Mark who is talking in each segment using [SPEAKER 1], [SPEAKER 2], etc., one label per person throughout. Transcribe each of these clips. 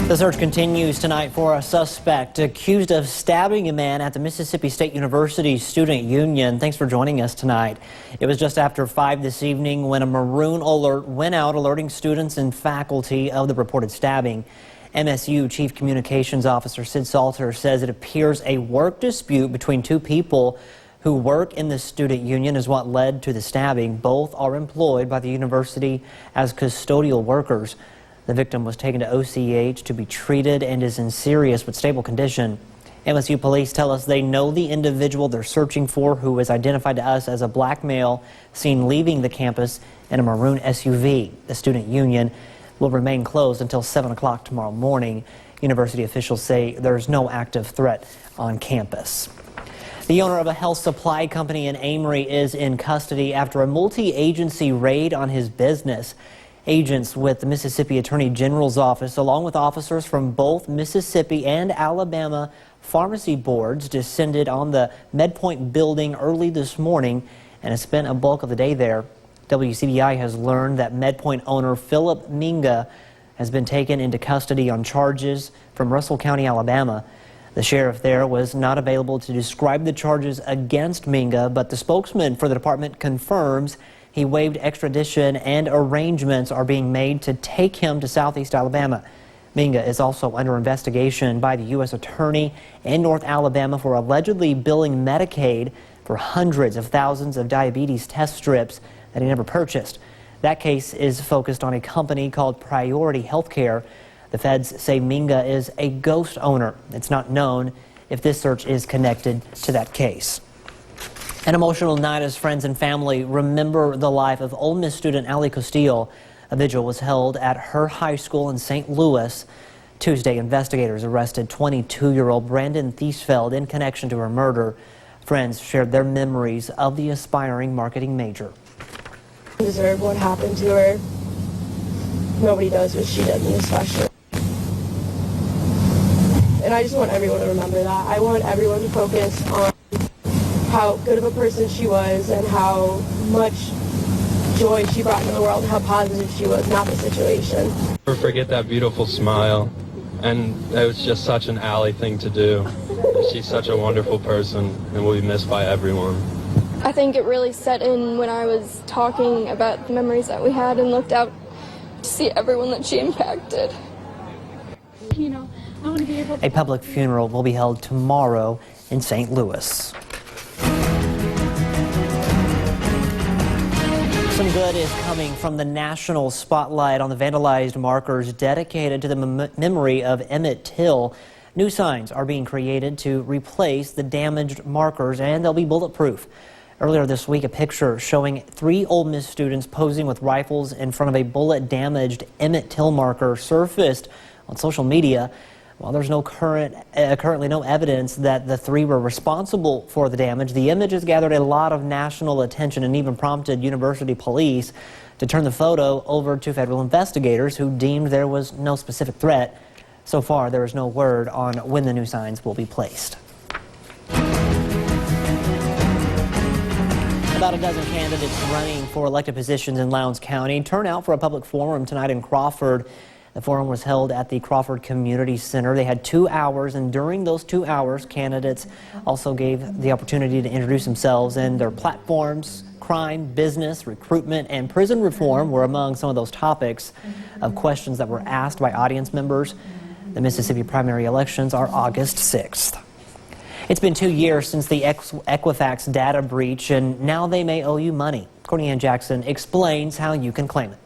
[SPEAKER 1] The search continues tonight for a suspect accused of stabbing a man at the Mississippi State University Student Union. Thanks for joining us tonight. It was just after 5 this evening when a maroon alert went out alerting students and faculty of the reported stabbing. MSU Chief Communications Officer Sid Salter says it appears a work dispute between two people who work in the student union is what led to the stabbing. Both are employed by the university as custodial workers. The victim was taken to OCH to be treated and is in serious but stable condition. MSU police tell us they know the individual they're searching for, who is identified to us as a black male seen leaving the campus in a maroon SUV. The student union will remain closed until 7 o'clock tomorrow morning. University officials say there's no active threat on campus. The owner of a health supply company in Amory is in custody after a multi-agency raid on his business. Agents with the Mississippi Attorney General's office, along with officers from both Mississippi and Alabama pharmacy boards, descended on the MedPoint building early this morning and has spent a bulk of the day there. WCBI has learned that MedPoint owner Philip Minga has been taken into custody on charges from Russell County, Alabama. The sheriff there was not available to describe the charges against Minga, but the spokesman for the department confirms he waived extradition and arrangements are being made to take him to Southeast Alabama. Minga is also under investigation by the U.S. Attorney in North Alabama for allegedly billing Medicaid for hundreds of thousands of diabetes test strips that he never purchased. That case is focused on a company called Priority Healthcare. The feds say Minga is a ghost owner. It's not known if this search is connected to that case. An emotional night as friends and family remember the life of Ole Miss student Allie Costillo. A vigil was held at her high school in St. Louis. Tuesday, investigators arrested 22-year-old Brandon Thiesfeld in connection to her murder. Friends shared their memories of the aspiring marketing major.
[SPEAKER 2] Deserve what happened to her. Nobody does what she did in this fashion. And I just want everyone to remember that. I want everyone to focus on how good of a person she was and how much joy she brought into the world, how positive she was, not the situation.
[SPEAKER 3] Never forget that beautiful smile, and it was just such an Allie thing to do. She's such a wonderful person and will be missed by everyone.
[SPEAKER 4] I think it really set in when I was talking about the memories that we had and looked out to see everyone that she impacted.
[SPEAKER 5] You know, I want to be able to...
[SPEAKER 1] A public funeral will be held tomorrow in St. Louis. Some good is coming from the national spotlight on the vandalized markers dedicated to the memory of Emmett Till. New signs are being created to replace the damaged markers, and they'll be bulletproof. Earlier this week, a picture showing 3 Ole Miss students posing with rifles in front of a bullet-damaged Emmett Till marker surfaced on social media. While there's currently no evidence that the 3 were responsible for the damage, the image has gathered a lot of national attention and even prompted university police to turn the photo over to federal investigators who deemed there was no specific threat. So far, there is no word on when the new signs will be placed. About a dozen candidates running for elected positions in Lowndes County turn out for a public forum tonight in Crawford. The forum was held at the Crawford Community Center. They had 2 hours, and during those 2 hours, candidates also gave the opportunity to introduce themselves and their platforms. Crime, business, recruitment, and prison reform were among some of those topics of questions that were asked by audience members. The Mississippi primary elections are August 6th. It's been 2 years since the Equifax data breach, and now they may owe you money. Courtney Ann Jackson explains how you can claim it.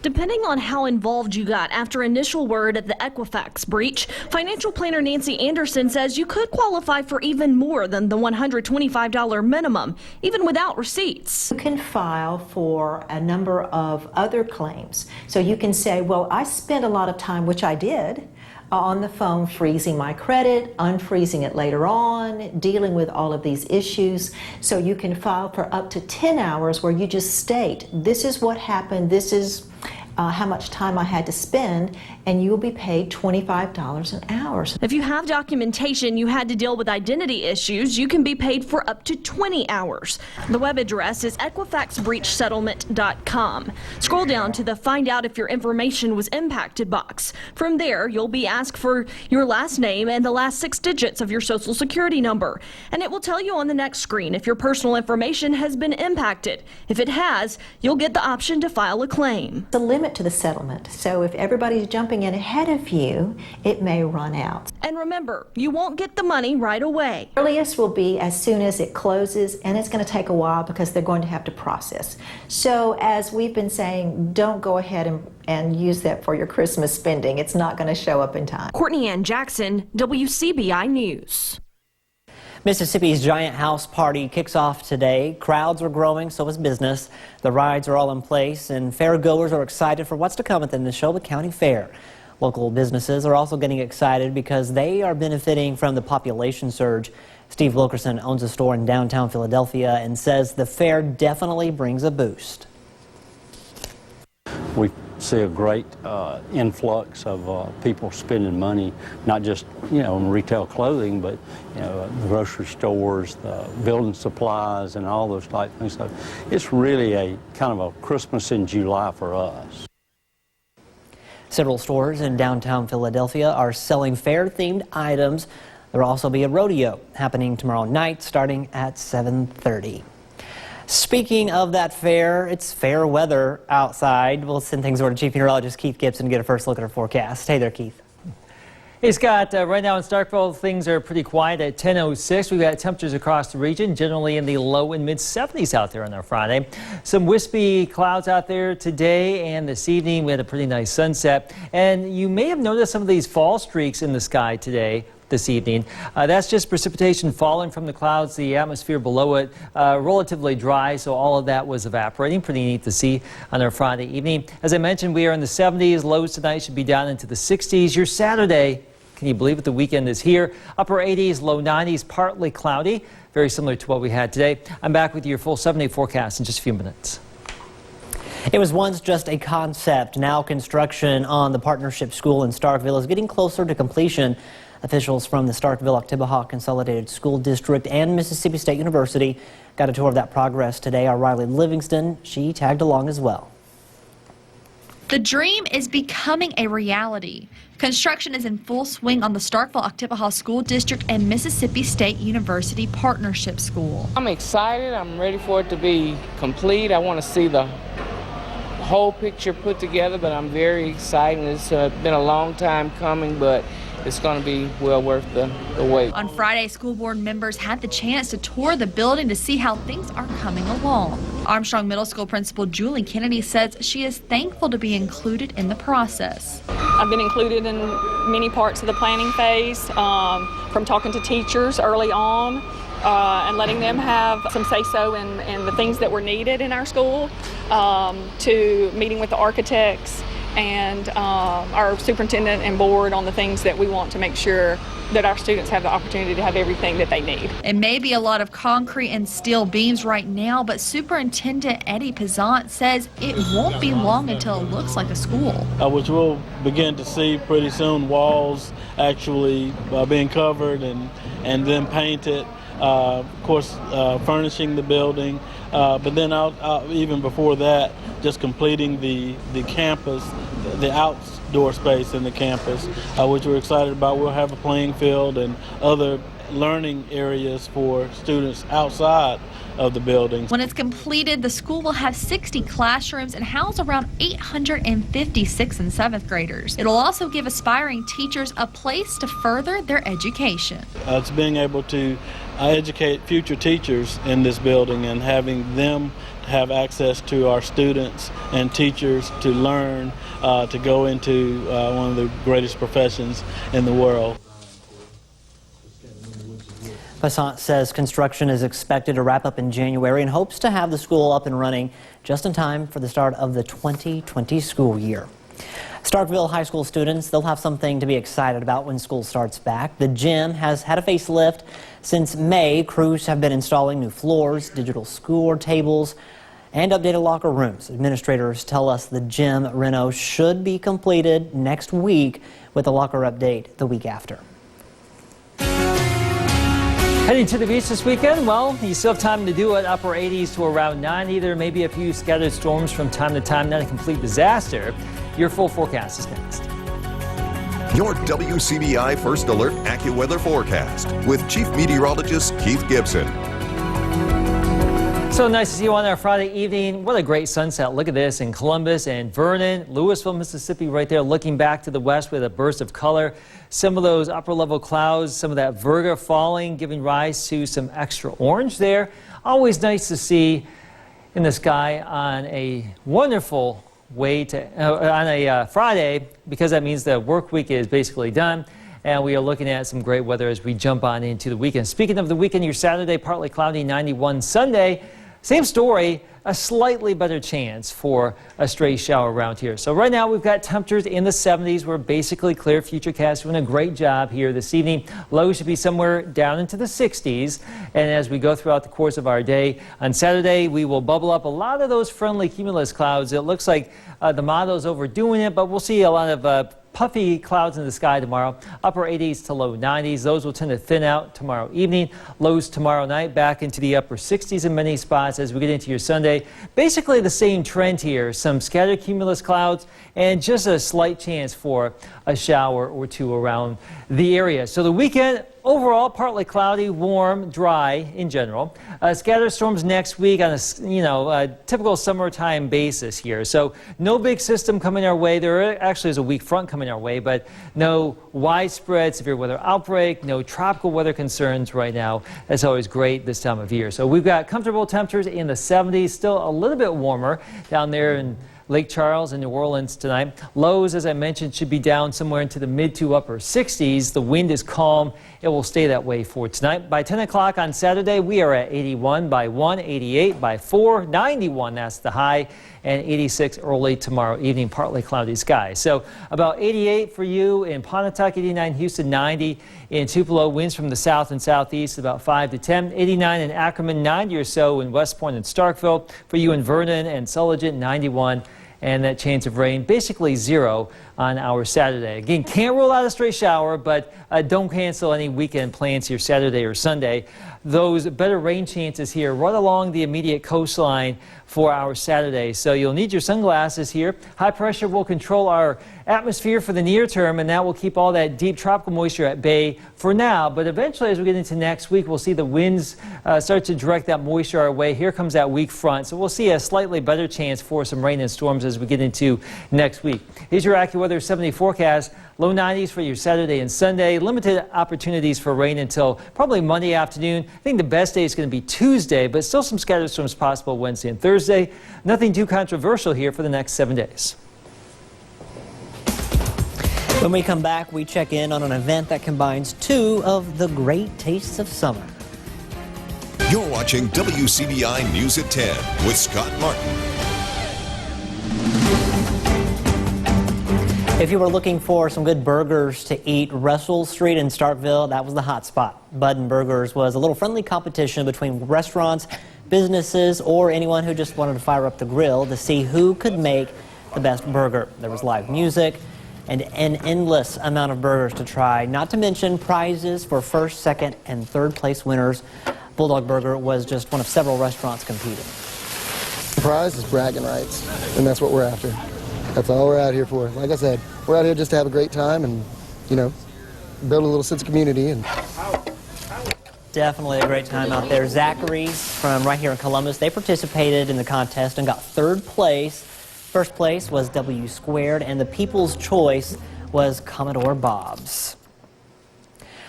[SPEAKER 6] Depending on how involved you got after initial word of the Equifax breach, financial planner Nancy Anderson says you could qualify for even more than the $125 minimum, even without receipts.
[SPEAKER 7] You can file for a number of other claims. So you can say, well, I spent a lot of time, which I did, on the phone freezing my credit, unfreezing it later on, dealing with all of these issues. So you can file for up to 10 hours where you just state, this is what happened, this is how much time I had to spend, and you will be paid $25 an hour.
[SPEAKER 6] If you have documentation you had to deal with identity issues, you can be paid for up to 20 hours. The web address is equifaxbreachsettlement.com. Scroll down to the Find Out If Your Information Was Impacted box. From there, you'll be asked for your last name and the last 6 digits of your social security number. And it will tell you on the next screen if your personal information has been impacted. If it has, you'll get the option to file a claim.
[SPEAKER 7] The limit to the settlement, so if everybody's jumping in ahead of you, it may run out.
[SPEAKER 6] And remember, you won't get the money right away.
[SPEAKER 7] Earliest will be as soon as it closes, and it's going to take a while because they're going to have to process. So as we've been saying, don't go ahead and use that for your Christmas spending. It's not going to show up in time.
[SPEAKER 6] Courtney Ann Jackson, WCBI News.
[SPEAKER 1] Mississippi's Giant House Party kicks off today. Crowds are growing, so is business. The rides are all in place, and fairgoers are excited for what's to come at the Neshoba County Fair. Local businesses are also getting excited because they are benefiting from the population surge. Steve Wilkerson owns a store in downtown Philadelphia and says the fair definitely brings a boost.
[SPEAKER 8] We see a great influx of people spending money, not just, on retail clothing, but, the grocery stores, the building supplies, and all those type things. So it's really a kind of a Christmas in July for us.
[SPEAKER 1] Several stores in downtown Philadelphia are selling fair-themed items. There will also be a rodeo happening tomorrow night starting at 7:30. Speaking of that fair, it's fair weather outside. We'll send things over to Chief Meteorologist Keith Gibson to get a first look at our forecast. Hey there, Keith.
[SPEAKER 9] Hey, Scott. Right now in Starkville, things are pretty quiet at 10:06. We've got temperatures across the region, generally in the low and mid-70s out there on our Friday. Some wispy clouds out there today and this evening. We had a pretty nice sunset. And you may have noticed some of these fall streaks in the sky today. This evening. That's just precipitation falling from the clouds, the atmosphere below it relatively dry, so all of that was evaporating. Pretty neat to see on our Friday evening. As I mentioned, we are in the 70s. Lows tonight should be down into the 60s. Your Saturday, can you believe it, the weekend is here. Upper 80s, low 90s, partly cloudy, very similar to what we had today. I'm back with your full 7-day forecast in just a few minutes.
[SPEAKER 1] It was once just a concept. Now construction on the Partnership School in Starkville is getting closer to completion. Officials from the Starkville-Oktibbeha Consolidated School District and Mississippi State University got a tour of that progress today. Our Riley Livingston, she tagged along as well.
[SPEAKER 10] The dream is becoming a reality. Construction is in full swing on the Starkville-Oktibbeha School District and Mississippi State University Partnership School.
[SPEAKER 11] I'm excited. I'm ready for it to be complete. I want to see the whole picture put together, but I'm very excited. It's been a long time coming, but it's going to be well worth the wait.
[SPEAKER 10] On Friday, school board members had the chance to tour the building to see how things are coming along. Armstrong Middle School Principal Julie Kennedy says she is thankful to be included in the process.
[SPEAKER 12] I've been included in many parts of the planning phase, from talking to teachers early on and letting them have some say-so in the things that were needed in our school, to meeting with the architects and our superintendent and board on the things that we want to make sure that our students have the opportunity to have everything that they need.
[SPEAKER 10] It may be a lot of concrete and steel beams right now, but Superintendent Eddie Pizant says it won't be long until it looks like a school.
[SPEAKER 13] Which we'll begin to see pretty soon, walls actually being covered and then painted. Of course, furnishing the building, but then even before that, just completing the campus, the outdoor space in the campus, which we're excited about. We'll have a playing field and other learning areas for students outside of the building.
[SPEAKER 10] When it's completed, the school will have 60 classrooms and house around 850 6th and 7th graders. It'll also give aspiring teachers a place to further their education. It's
[SPEAKER 13] being able to educate future teachers in this building and having them have access to our students and teachers to learn to go into one of the greatest professions in the world.
[SPEAKER 1] Passant says construction is expected to wrap up in January and hopes to have the school up and running just in time for the start of the 2020 school year. Starkville High School students, they'll have something to be excited about when school starts back. The gym has had a facelift. Since May, crews have been installing new floors, digital score tables, and updated locker rooms. Administrators tell us the gym reno should be completed next week, with a locker update the week after.
[SPEAKER 9] Heading to the beach this weekend? Well, you still have time to do it. Upper 80s to around 90. There may be a few scattered storms from time to time. Not a complete disaster. Your full forecast is next.
[SPEAKER 14] Your WCBI First Alert AccuWeather forecast with Chief Meteorologist Keith Gibson.
[SPEAKER 9] So nice to see you on our Friday evening. What a great sunset. Look at this in Columbus and Vernon, Louisville, Mississippi right there, looking back to the west with a burst of color. Some of those upper level clouds, some of that Virga falling, giving rise to some extra orange there. Always nice to see in the sky on a wonderful way to, on a Friday, because that means the work week is basically done. And we are looking at some great weather as we jump on into the weekend. Speaking of the weekend, your Saturday, partly cloudy, 91. Sunday, same story, a slightly better chance for a stray shower around here. So right now we've got temperatures in the 70s. We're basically clear. Futurecast doing a great job here this evening. Lows should be somewhere down into the 60s. And as we go throughout the course of our day, on Saturday we will bubble up a lot of those friendly cumulus clouds. It looks like the model's overdoing it, but we'll see a lot of puffy clouds in the sky tomorrow. Upper 80s to low 90s. Those will tend to thin out tomorrow evening. Lows tomorrow night back into the upper 60s in many spots as we get into your Sunday. Basically the same trend here. Some scattered cumulus clouds and just a slight chance for a shower or two around the area. So the weekend, overall, partly cloudy, warm, dry in general. Scattered storms next week on a typical summertime basis here. So no big system coming our way. There actually is a weak front coming our way, but no widespread severe weather outbreak, no tropical weather concerns right now. That's always great this time of year. So we've got comfortable temperatures in the 70s, still a little bit warmer down there in Lake Charles and New Orleans tonight. Lows, as I mentioned, should be down somewhere into the mid to upper 60s. The wind is calm. It will stay that way for tonight. By 10 o'clock on Saturday, we are at 81, by 1, 88, by 4, 91, that's the high, and 86 early tomorrow evening, partly cloudy skies. So about 88 for you in Pontotoc, 89 Houston, 90 in Tupelo. Winds from the south and southeast about 5 to 10. 89 in Ackerman, 90 or so in West Point and Starkville. For you in Vernon and Sulligent, 91. And that chance of rain basically 0 on our Saturday. Again, can't rule out a stray shower, but don't cancel any weekend plans here Saturday or Sunday. Those better rain chances here right along the immediate coastline for our Saturday. So you'll need your sunglasses here. High pressure will control our atmosphere for the near term, and that will keep all that deep tropical moisture at bay for now. But eventually, as we get into next week, we'll see the winds start to direct that moisture our way. Here comes that weak front. So we'll see a slightly better chance for some rain and storms as we get into next week. Here's your AccuWeather 70 forecast. Low 90s for your Saturday and Sunday. Limited opportunities for rain until probably Monday afternoon. I think the best day is going to be Tuesday, but still some scattered storms possible Wednesday and Thursday. Nothing too controversial here for the next 7 days.
[SPEAKER 1] When we come back, we check in on an event that combines two of the great tastes of summer.
[SPEAKER 14] You're watching WCBI News at 10 with Scott Martin.
[SPEAKER 1] If you were looking for some good burgers to eat, Russell Street in Starkville, that was the hot spot. Bud & Burgers was a little friendly competition between restaurants, businesses, or anyone who just wanted to fire up the grill to see who could make the best burger. There was live music and an endless amount of burgers to try, not to mention prizes for first, second, and third place winners. Bulldog Burger was just one of several restaurants competing.
[SPEAKER 15] The prize is bragging rights, and that's what we're after. That's all we're out here for. Like I said, we're out here just to have a great time and, build a little sense of community. And
[SPEAKER 1] Definitely a great time out there. Zachary from right here in Columbus, they participated in the contest and got third place. First place was W Squared, and the People's Choice was Commodore Bob's.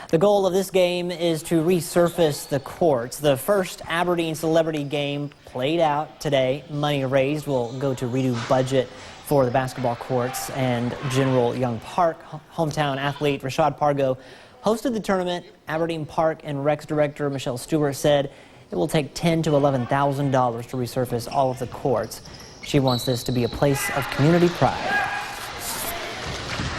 [SPEAKER 1] The goal of this game is to resurface the courts. The first Aberdeen celebrity game played out today. Money raised will go to redo budget for the basketball courts and General Young Park. Hometown athlete Rashad Pargo hosted the tournament. Aberdeen Park and Recs director Michelle Stewart said it will take $10,000 to $11,000 to resurface all of the courts. She wants this to be a place of community pride.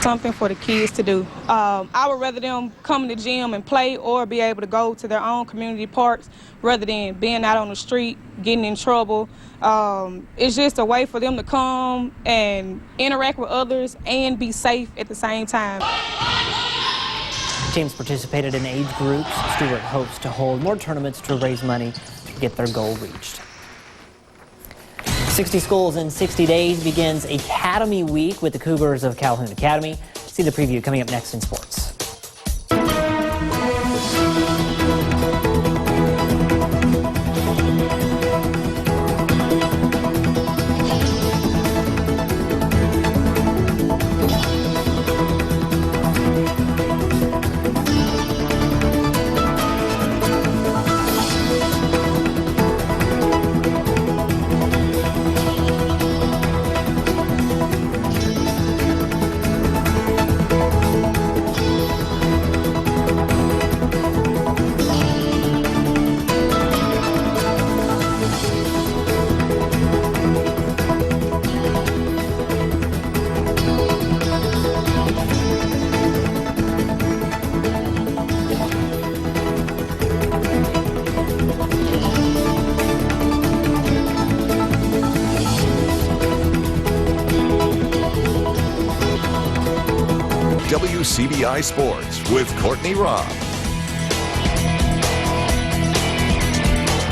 [SPEAKER 16] Something for the kids to do. I would rather them come to the gym and play or be able to go to their own community parks rather than being out on the street, getting in trouble. It's just a way for them to come and interact with others and be safe at the same time.
[SPEAKER 1] Teams participated in age groups. Stewart hopes to hold more tournaments to raise money to get their goal reached. 60 Schools in 60 Days begins Academy Week with the Cougars of Calhoun Academy. See the preview coming up next in sports.
[SPEAKER 14] WCBI Sports with Courtney Robb.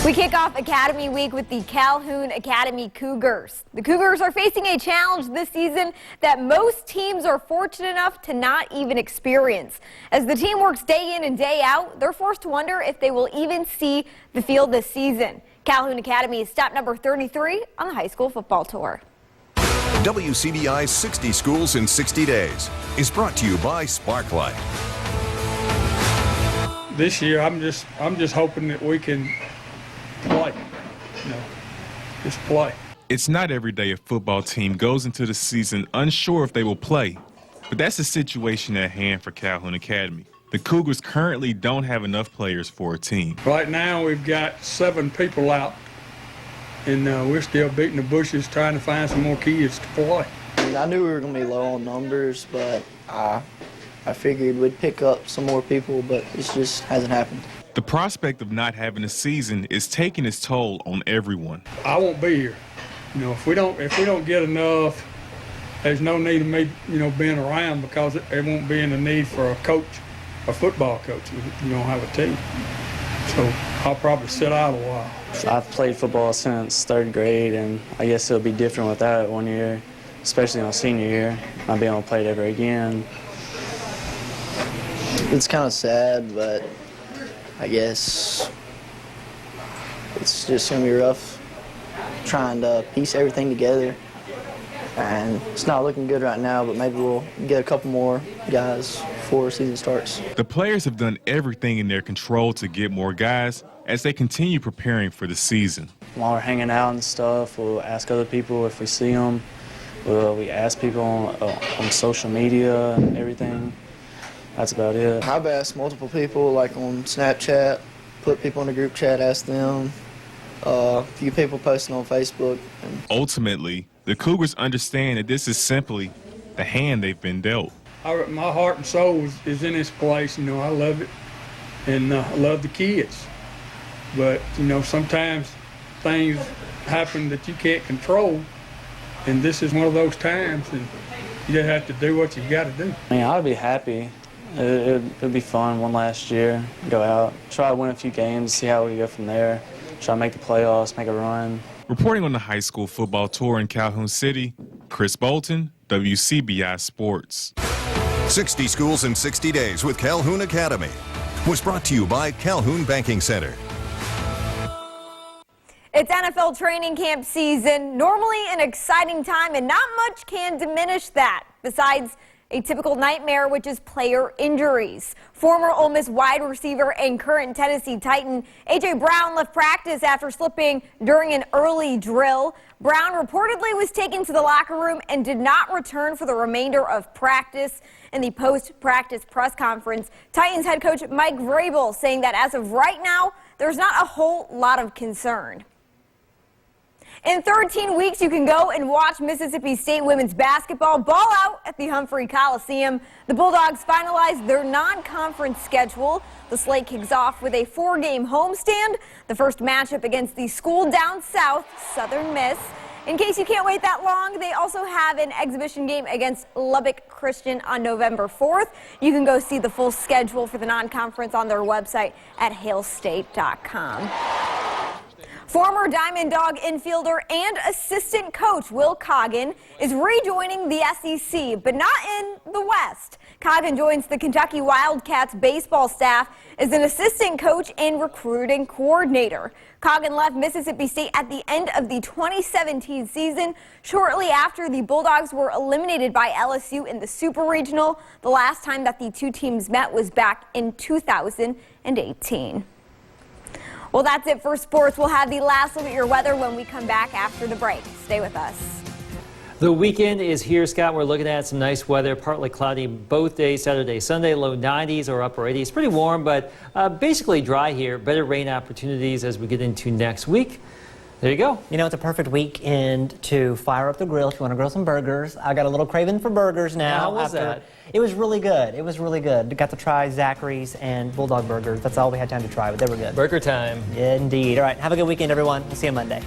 [SPEAKER 17] We kick off Academy Week with the Calhoun Academy Cougars. The Cougars are facing a challenge this season that most teams are fortunate enough to not even experience. As the team works day in and day out, they're forced to wonder if they will even see the field this season. Calhoun Academy is stop number 33 on the high school football tour.
[SPEAKER 14] WCBI's 60 Schools in 60 Days is brought to you by Sparklight.
[SPEAKER 18] This year, I'm just hoping that we can play, just play.
[SPEAKER 19] It's not every day a football team goes into the season unsure if they will play, but that's the situation at hand for Calhoun Academy. The Cougars currently don't have enough players for a team.
[SPEAKER 18] Right now, we've got 7 people out, and we're still beating the bushes trying to find some more kids to play.
[SPEAKER 20] I knew we were going to be low on numbers, but I figured we'd pick up some more people, but it just hasn't happened.
[SPEAKER 19] The prospect of not having a season is taking its toll on everyone.
[SPEAKER 18] I won't be here. If we don't get enough, there's no need of me, being around, because there won't be any need for a coach, a football coach. You don't have a team. So I'll probably sit out a while.
[SPEAKER 21] I've played football since 3rd grade, and I guess it'll be different with that one year, especially my senior year, not being able to play it ever again.
[SPEAKER 20] It's kind of sad, but I guess it's just going to be rough trying to piece everything together. And it's not looking good right now, but maybe we'll get a couple more guys before the season starts.
[SPEAKER 19] The players have done everything in their control to get more guys as they continue preparing for the season.
[SPEAKER 21] While we're hanging out and stuff, we'll ask other people if we see them. We ask people on social media and everything. That's about it.
[SPEAKER 20] I've asked multiple people, like on Snapchat, put people in the group chat, ask them. A few people posting on Facebook.
[SPEAKER 19] Ultimately, the Cougars understand that this is simply the hand they've been dealt.
[SPEAKER 18] My heart and soul is in this place. I love it, and I love the kids. But, sometimes things happen that you can't control, and this is one of those times, and you just have to do what you got to do.
[SPEAKER 21] I'd be happy. It'd be fun one last year, go out, try to win a few games, see how we go from there, try to make the playoffs, make a run.
[SPEAKER 19] Reporting on the high school football tour in Calhoun City, Chris Bolton, WCBI Sports.
[SPEAKER 14] 60 Schools in 60 Days with Calhoun Academy was brought to you by Calhoun Banking Center.
[SPEAKER 17] It's NFL training camp season, normally an exciting time, and not much can diminish that, besides a typical nightmare, which is player injuries. Former Ole Miss wide receiver and current Tennessee Titan A.J. Brown left practice after slipping during an early drill. Brown reportedly was taken to the locker room and did not return for the remainder of practice. In the post-practice press conference, Titans head coach Mike Vrabel saying that as of right now, there's not a whole lot of concern. In 13 weeks, you can go and watch Mississippi State women's basketball ball out at the Humphrey Coliseum. The Bulldogs finalized their non-conference schedule. The slate kicks off with a 4-game homestand. The first matchup against the school down south, Southern Miss. In case you can't wait that long, they also have an exhibition game against Lubbock Christian on November 4th. You can go see the full schedule for the non-conference on their website at hailstate.com. Former Diamond Dog infielder and assistant coach Will Coggin is rejoining the SEC, but not in the West. Coggin joins the Kentucky Wildcats baseball staff as an assistant coach and recruiting coordinator. Coggin left Mississippi State at the end of the 2017 season, shortly after the Bulldogs were eliminated by LSU in the Super Regional. The last time that the two teams met was back in 2018. Well, that's it for sports. We'll have the last look at your weather when we come back after the break. Stay with us.
[SPEAKER 9] The weekend is here, Scott. We're looking at some nice weather, partly cloudy both days, Saturday, Sunday, low 90s or upper 80s. Pretty warm, but basically dry here. Better rain opportunities as we get into next week. There you go.
[SPEAKER 1] You know, it's a perfect weekend to fire up the grill if you want to grill some burgers. I got a little craving for burgers now.
[SPEAKER 9] How was that?
[SPEAKER 1] It was really good. It was really good. Got to try Zachary's and Bulldog burgers. That's all we had time to try, but they were good.
[SPEAKER 9] Burger time.
[SPEAKER 1] Yeah, indeed. All right, have a good weekend, everyone. We'll see you Monday.